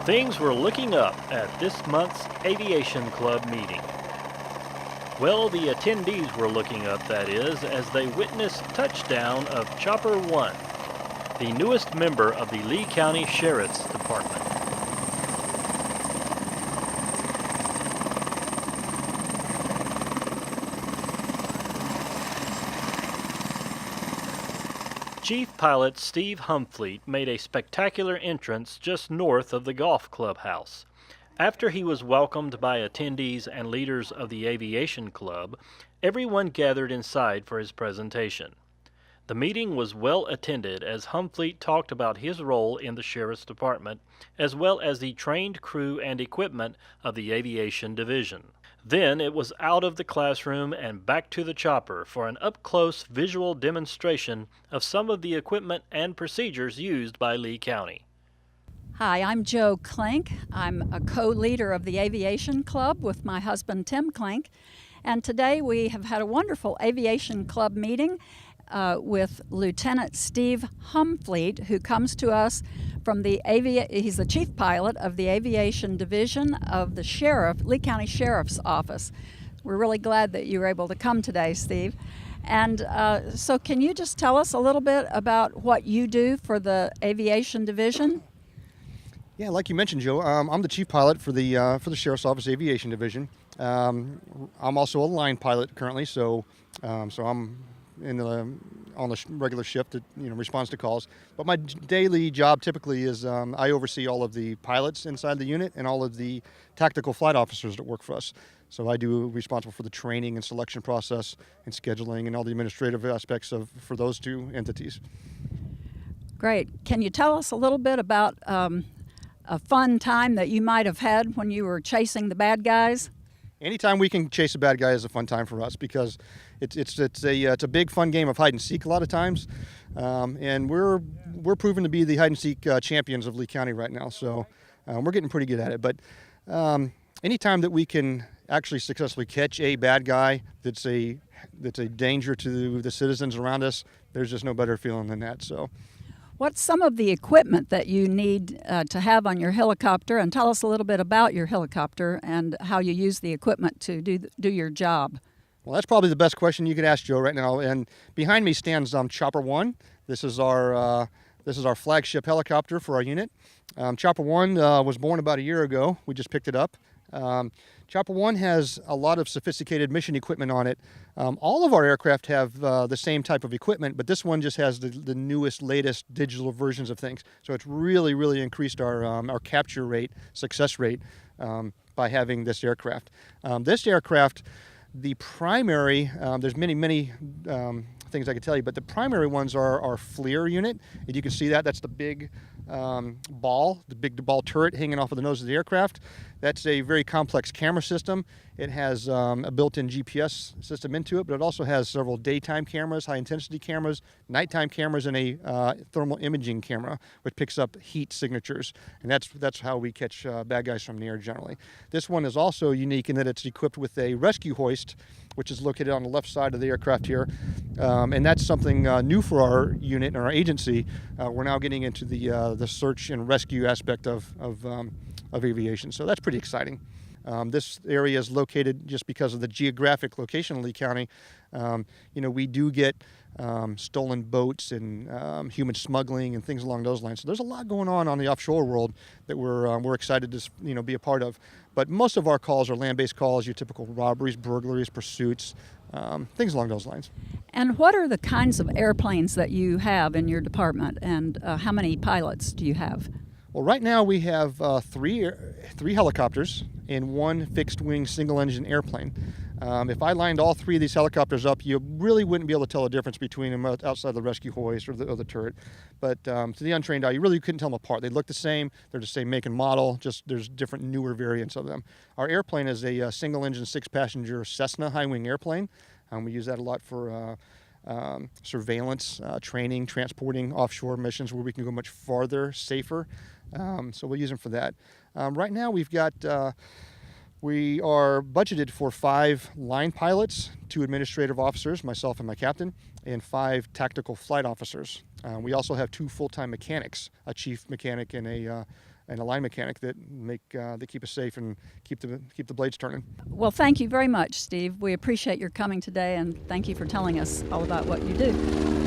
Things were looking up at this month's Aviation Club meeting. Well, the attendees were looking up, that is, as they witnessed touchdown of Chopper 1, the newest member of the Lee County Sheriff's Department. Chief Pilot Steve Humfleet made a spectacular entrance just north of the golf clubhouse. After he was welcomed by attendees and leaders of the Aviation Club, everyone gathered inside for his presentation. The meeting was well attended as Humfleet talked about his role in the Sheriff's Department, as well as the trained crew and equipment of the Aviation Division. Then it was out of the classroom and back to the chopper for an up-close visual demonstration of some of the equipment and procedures used by Lee County. Hi, I'm Jo Clank. I'm a co-leader of the Aviation Club with my husband Tim Clank, and today we have had a wonderful Aviation Club meeting with Lieutenant Steve Humfleet, who comes to us from he's the chief pilot of the Aviation Division of the Lee County Sheriff's Office. We're really glad that you were able to come today, Steve. And so can you just tell us a little bit about what you do for the Aviation Division? Yeah, like you mentioned, Joe, I'm the chief pilot for the Sheriff's Office Aviation Division. I'm also a line pilot currently, so I'm on the regular shift that responds to calls. But my daily job typically is I oversee all of the pilots inside the unit and all of the tactical flight officers that work for us. So I do responsible for the training and selection process and scheduling and all the administrative aspects for those two entities. Great. Can you tell us a little bit about a fun time that you might have had when you were chasing the bad guys? Anytime we can chase a bad guy is a fun time for us because it's a big fun game of hide and seek a lot of times, and we're proven to be the hide and seek champions of Lee County right now. So we're getting pretty good at it. But anytime that we can actually successfully catch a bad guy that's a danger to the citizens around us, there's just no better feeling than that. So. What's some of the equipment that you need to have on your helicopter? And tell us a little bit about your helicopter and how you use the equipment to do your job. Well, that's probably the best question you could ask, Joe, right now. And behind me stands Chopper 1. This is our flagship helicopter for our unit. Chopper 1 was born about a year ago. We just picked it up. Chopper 1 has a lot of sophisticated mission equipment on it. All of our aircraft have the same type of equipment, but this one just has the newest, latest digital versions of things. So it's really, really increased our capture rate, success rate, by having this aircraft. This aircraft, the primary, there's many things I could tell you, but the primary ones are our FLIR unit. And you can see that's the big ball turret hanging off of the nose of the aircraft. That's a very complex camera system. It has a built-in GPS system into it, but it also has several daytime cameras, high-intensity cameras, nighttime cameras, and a thermal imaging camera, which picks up heat signatures. And that's how we catch bad guys from the air generally. This one is also unique in that it's equipped with a rescue hoist, which is located on the left side of the aircraft here. And that's something new for our unit and our agency. We're now getting into the search and rescue aspect of aviation. So that's pretty exciting. This area is located just because of the geographic location in Lee County. We do get stolen boats and human smuggling and things along those lines. So there's a lot going on the offshore world that we're excited to be a part of. But most of our calls are land-based calls, your typical robberies, burglaries, pursuits, things along those lines. And what are the kinds of airplanes that you have in your department, and how many pilots do you have? Well, right now we have three helicopters and one fixed-wing single-engine airplane. If I lined all three of these helicopters up, you really wouldn't be able to tell the difference between them outside the rescue hoist or the turret. But to the untrained eye, you really couldn't tell them apart. They look the same. They're the same make and model, just there's different newer variants of them. Our airplane is a single-engine, six-passenger Cessna high-wing airplane. We use that a lot for surveillance, training, transporting offshore missions where we can go much farther, safer. So we'll use them for that. Right now we are budgeted for 5 line pilots, 2 administrative officers, myself and my captain, and 5 tactical flight officers. We also have 2 full-time mechanics, a chief mechanic and and a line mechanic that keep us safe and keep the blades turning. Well, thank you very much, Steve. We appreciate your coming today, and thank you for telling us all about what you do.